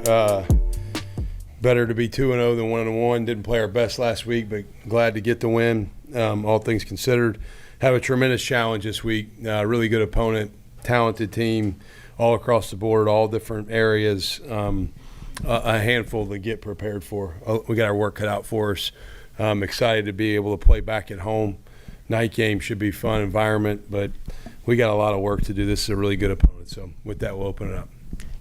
Better to be 2-0 than 1-1. Didn't play our best last week, but glad to get the win, all things considered. Have a tremendous challenge this week. Really good opponent, talented team all across the board, all different areas. A handful to get prepared for. We got our work cut out for us. I'm excited to be able to play back at home. Night game should be fun environment, but we got a lot of work to do. This is a really good opponent. So with that, we'll open it up.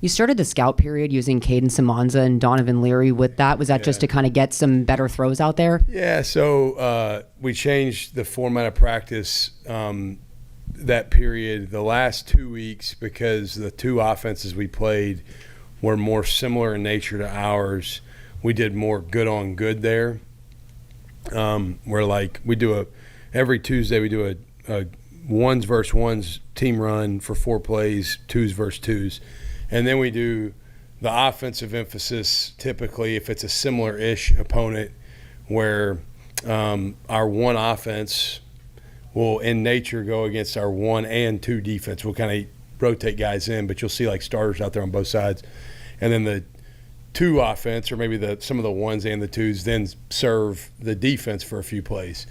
You started the scout period using Caden Simonza and Donovan Leary with that. Was that just to kind of get some better throws out there? Yeah, so we changed the format of practice that period the last 2 weeks because the two offenses we played were more similar in nature to ours. We did more good on good there. We're like every Tuesday we do a ones versus ones team run for 4 plays, twos versus twos. And then we do the offensive emphasis typically if it's a similar-ish opponent where our one offense will in nature go against our 1 and 2 defense. We'll kind of rotate guys in, but you'll see like starters out there on both sides. And then the 2 offense or maybe some of the 1s and the 2s then serve the defense for a few plays.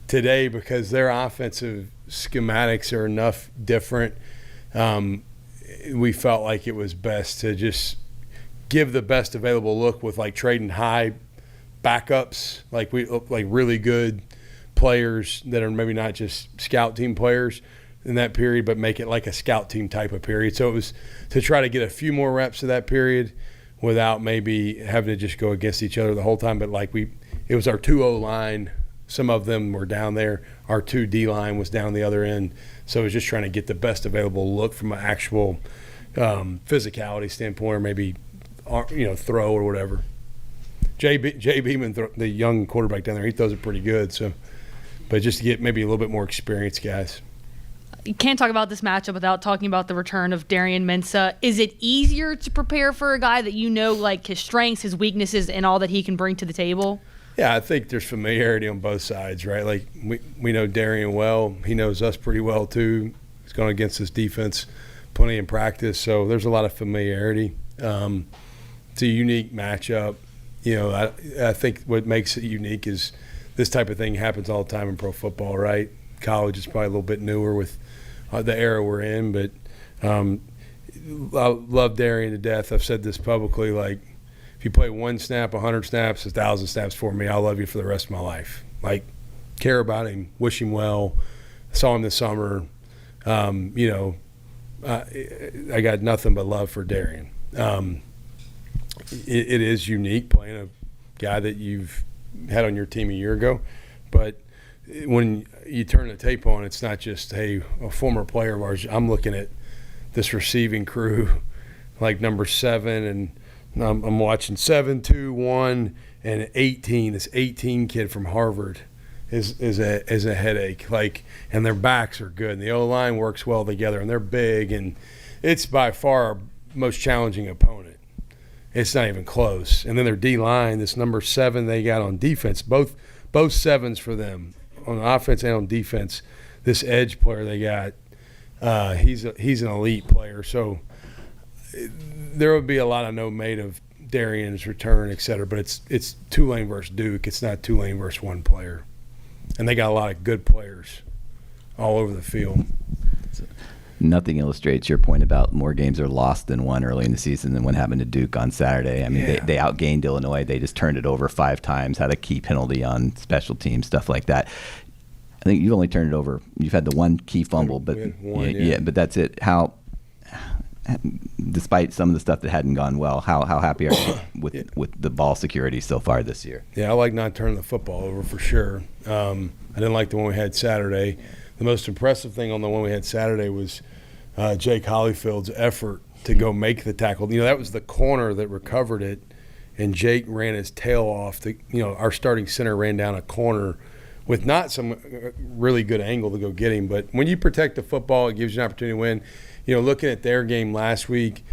Today, because their offensive schematics are enough different, we felt like it was best to just give the best available look with like trading high backups, like really good players that are maybe not just scout team players in that period, but make it like a scout team type of period. So it was to try to get a few more reps of that period without maybe having to just go against each other the whole time. But it was our 2-0 line. Some of them were down there. Our 2D line was down the other end. So it was just trying to get the best available look from an actual physicality standpoint, or maybe throw or whatever. Jay Beeman, the young quarterback down there, he throws it pretty good. So, but just to get maybe a little bit more experienced guys. You can't talk about this matchup without talking about the return of Darian Mensah. Is it easier to prepare for a guy that you know, like his strengths, his weaknesses, and all that he can bring to the table? Yeah, I think there's familiarity on both sides, right? Like we know Darian well. He knows us pretty well too. He's gone against this defense plenty in practice, so there's a lot of familiarity. It's a unique matchup. I think what makes it unique is this type of thing happens all the time in pro football, right? College is probably a little bit newer with the era we're in, but I love Darian to death. I've said this publicly, like, if you play 1 snap, 100 snaps, 1,000 snaps for me, I'll love you for the rest of my life. Like, care about him, wish him well. Saw him this summer. I got nothing but love for Darian. It is unique playing a guy that you've had on your team a year ago, but when you turn the tape on, it's not just, hey, a former player of ours. I'm looking at this receiving crew, like number 7, and I'm watching 7, 2, 1, and 18. This 18 kid from Harvard is a headache. Like, and their backs are good, and the O-line works well together, and they're big, and it's by far our most challenging opponent. It's not even close. And then their D-line, this number 7 they got on defense, both 7s for them on offense and on defense. This edge player they got, he's an elite player. So there would be a lot of note made of Darian's return, et cetera, but it's Tulane versus Duke. It's not Tulane versus one player. And they got a lot of good players all over the field. Nothing illustrates your point about more games are lost than won early in the season than what happened to Duke on Saturday. I mean, they outgained Illinois. They just turned it over 5 times, had a key penalty on special teams, stuff like that. I think you've only turned it over. You've had the one key fumble, but but that's it. How, despite some of the stuff that hadn't gone well, how happy are you with the ball security so far this year? Yeah, I like not turning the football over for sure. I didn't like the one we had Saturday. The most impressive thing on the one we had Saturday was Jake Hollyfield's effort to go make the tackle. That was the corner that recovered it, and Jake ran his tail off. Our starting center ran down a corner with not some really good angle to go get him. But when you protect the football, it gives you an opportunity to win. Looking at their game last week,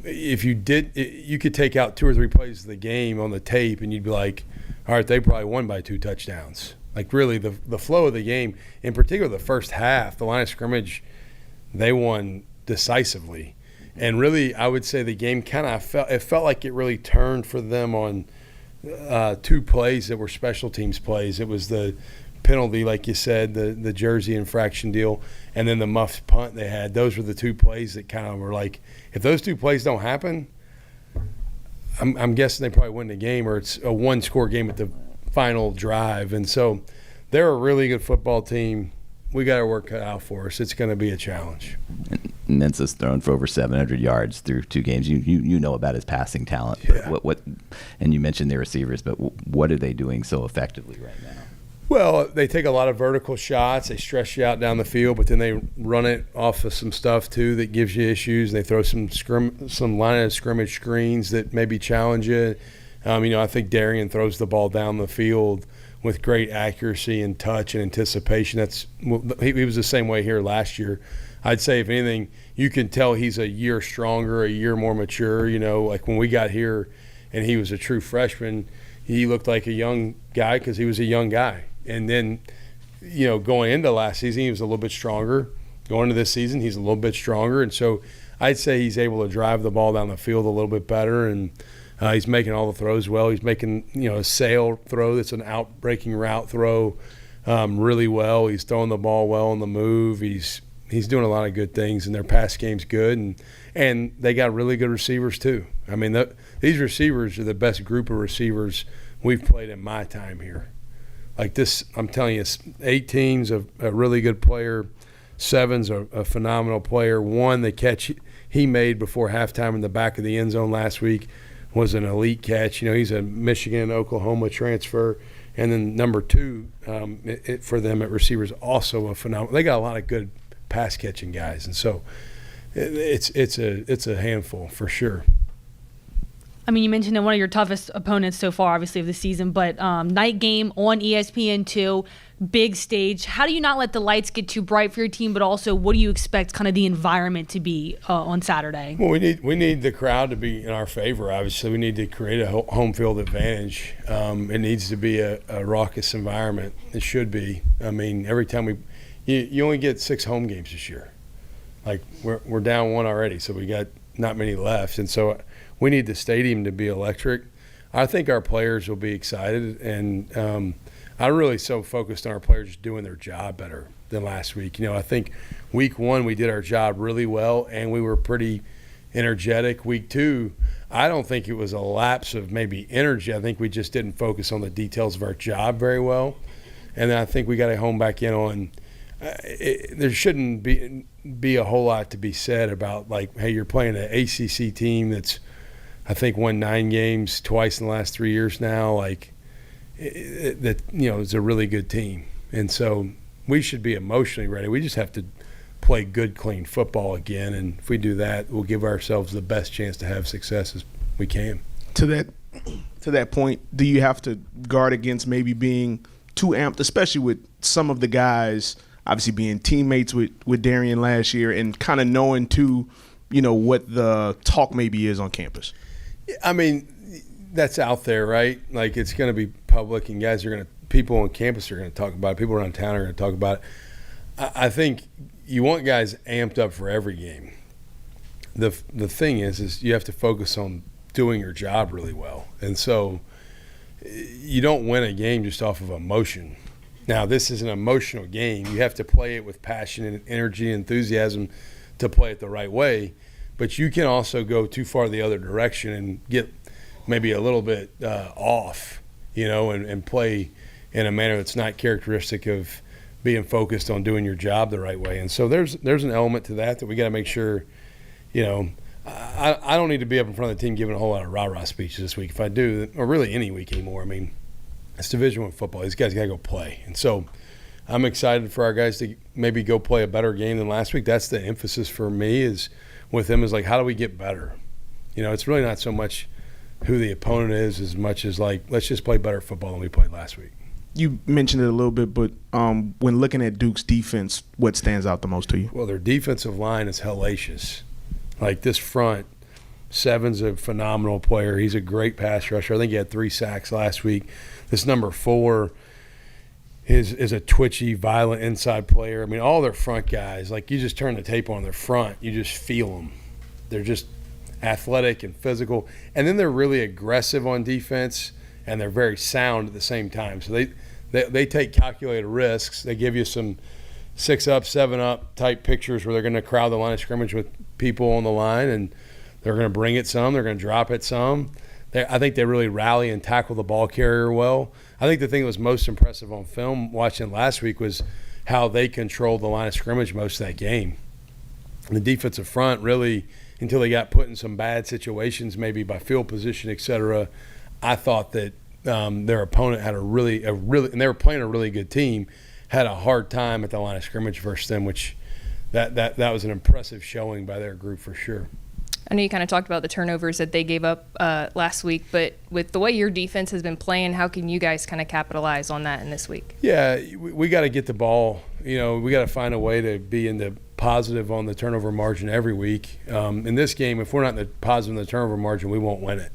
if you did, you could take out 2 or 3 plays of the game on the tape, and you'd be like, all right, they probably won by 2 touchdowns. Like, really, the flow of the game, in particular the first half, the line of scrimmage, they won decisively. And really, I would say the game felt like it really turned for them on two plays that were special teams plays. It was the penalty, like you said, the jersey infraction deal, and then the muffed punt they had. Those were the two plays that kind of were like, if those two plays don't happen, I'm guessing they probably win the game, or it's a one-score game at the final drive. And so they're a really good football team. We got our work cut out for us. It's going to be a challenge. Mensah's thrown for over 700 yards through 2 games. You know about his passing talent. Yeah. But what and you mentioned their receivers, but what are they doing so effectively right now? Well, they take a lot of vertical shots. They stretch you out down the field, but then they run it off of some stuff too that gives you issues. They throw some line of scrimmage screens that maybe challenge you. I think Darian throws the ball down the field with great accuracy and touch and anticipation. He was the same way here last year. I'd say, if anything, you can tell he's a year stronger, a year more mature. Like when we got here and he was a true freshman, he looked like a young guy because he was a young guy. And then, going into last season, he was a little bit stronger. Going into this season, he's a little bit stronger. And so I'd say he's able to drive the ball down the field a little bit better. And he's making all the throws well. He's making, a sail throw that's an out-breaking route throw really well. He's throwing the ball well on the move. He's doing a lot of good things, and their pass game's good. And they got really good receivers too. I mean, these receivers are the best group of receivers we've played in my time here. Like this, I'm telling you, 18's a really good player. 7's a phenomenal player. 1, the catch he made before halftime in the back of the end zone last week was an elite catch. He's a Michigan, Oklahoma transfer. And then number 2 for them at receivers, also a phenomenal. They got a lot of good pass catching guys, and so it's a handful for sure. I mean, you mentioned that one of your toughest opponents so far, obviously, of the season, but night game on ESPN2, big stage. How do you not let the lights get too bright for your team, but also what do you expect kind of the environment to be on Saturday? Well, we need the crowd to be in our favor, obviously. We need to create a home field advantage. It needs to be a raucous environment. It should be. I mean, every time you only get 6 home games this year. Like, we're down 1 already, so we got not many left. And so we need the stadium to be electric. I think our players will be excited, and I'm really so focused on our players just doing their job better than last week. I think week 1 we did our job really well, and we were pretty energetic. Week 2, I don't think it was a lapse of maybe energy. I think we just didn't focus on the details of our job very well. And then I think we got to hone back in on there shouldn't be a whole lot to be said about, like, hey, you're playing an ACC team that's, I think, won 9 games twice in the last 3 years now. Like, it's a really good team. And so we should be emotionally ready. We just have to play good, clean football again. And if we do that, we'll give ourselves the best chance to have success as we can. To that point, do you have to guard against maybe being too amped, especially with some of the guys obviously being teammates with Darian last year and kind of knowing too, what the talk maybe is on campus? I mean, that's out there, right? Like, it's going to be public, and people on campus are going to talk about it. People around town are going to talk about it. I think you want guys amped up for every game. The thing is you have to focus on doing your job really well. And so you don't win a game just off of emotion. Now, this is an emotional game. You have to play it with passion and energy and enthusiasm to play it the right way. But you can also go too far the other direction and get maybe a little bit off, and play in a manner that's not characteristic of being focused on doing your job the right way. And so there's an element to that we got to make sure, I don't need to be up in front of the team giving a whole lot of rah-rah speeches this week. If I do, or really any week anymore, I mean, it's Division I football. These guys got to go play. And so I'm excited for our guys to maybe go play a better game than last week. That's the emphasis for me is with them is like, how do we get better? It's really not so much who the opponent is as much as, like, let's just play better football than we played last week. You mentioned it a little bit, but when looking at Duke's defense, what stands out the most to you? Well, their defensive line is hellacious. Like, this front, 7's a phenomenal player. He's a great pass rusher. I think he had 3 sacks last week. This number 4 is a twitchy, violent inside player. I mean, all their front guys, like, you just turn the tape on their front, you just feel them. They're just athletic and physical, and then they're really aggressive on defense, and they're very sound at the same time. So they take calculated risks. They give you some 6-up, 7-up type pictures where they're going to crowd the line of scrimmage with people on the line, and they're going to bring it some. They're going to drop it some. I think they really rally and tackle the ball carrier well. I think the thing that was most impressive on film watching last week was how they controlled the line of scrimmage most of that game. The defensive front really, until they got put in some bad situations, maybe by field position, et cetera, I thought that their opponent had a really, and they were playing a really good team, had a hard time at the line of scrimmage versus them, which that was an impressive showing by their group for sure. I know you kind of talked about the turnovers that they gave up last week, but with the way your defense has been playing, how can you guys kind of capitalize on that in this week? Yeah, we got to get the ball. We got to find a way to be in the positive on the turnover margin every week. In this game, if we're not in the positive on the turnover margin, we won't win it.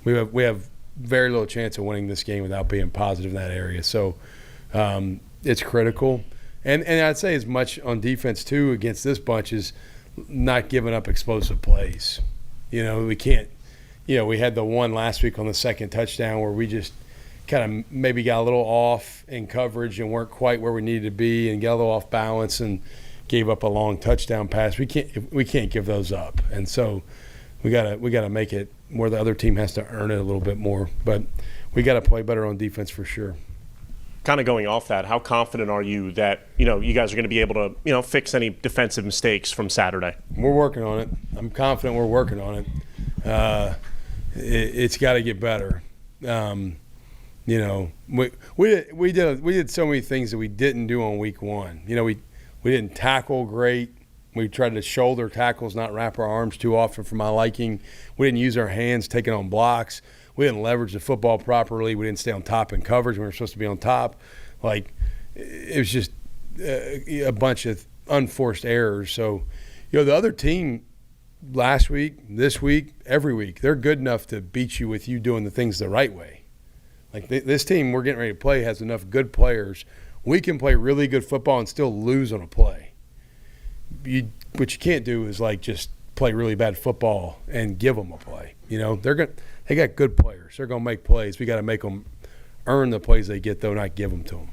We have very little chance of winning this game without being positive in that area. So it's critical. And I'd say as much on defense, too, against this bunch is not giving up explosive plays. We can't – we had the one last week on the second touchdown where we just kind of maybe got a little off in coverage and weren't quite where we needed to be and got a little off balance and gave up a long touchdown pass. We can't give those up. And so we gotta make it where the other team has to earn it a little bit more. But we got to play better on defense for sure. Kind of going off that, how confident are you that you guys are going to be able to fix any defensive mistakes from Saturday? We're working on it. I'm confident we're working on it. It's got to get better. We did so many things that we didn't do on week one. We didn't tackle great. We tried to shoulder tackles, not wrap our arms too often for my liking. We didn't use our hands taking on blocks. We didn't leverage the football properly. We didn't stay on top in coverage when we were supposed to be on top. It was just a bunch of unforced errors. So, the other team last week, this week, every week, they're good enough to beat you with you doing the things the right way. This team we're getting ready to play has enough good players. We can play really good football and still lose on a play. What you can't do is just play really bad football and give them a play. They got good players. They're going to make plays. We got to make them earn the plays they get, though, not give them to them.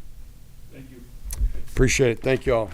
Thank you. Appreciate it. Thank you all.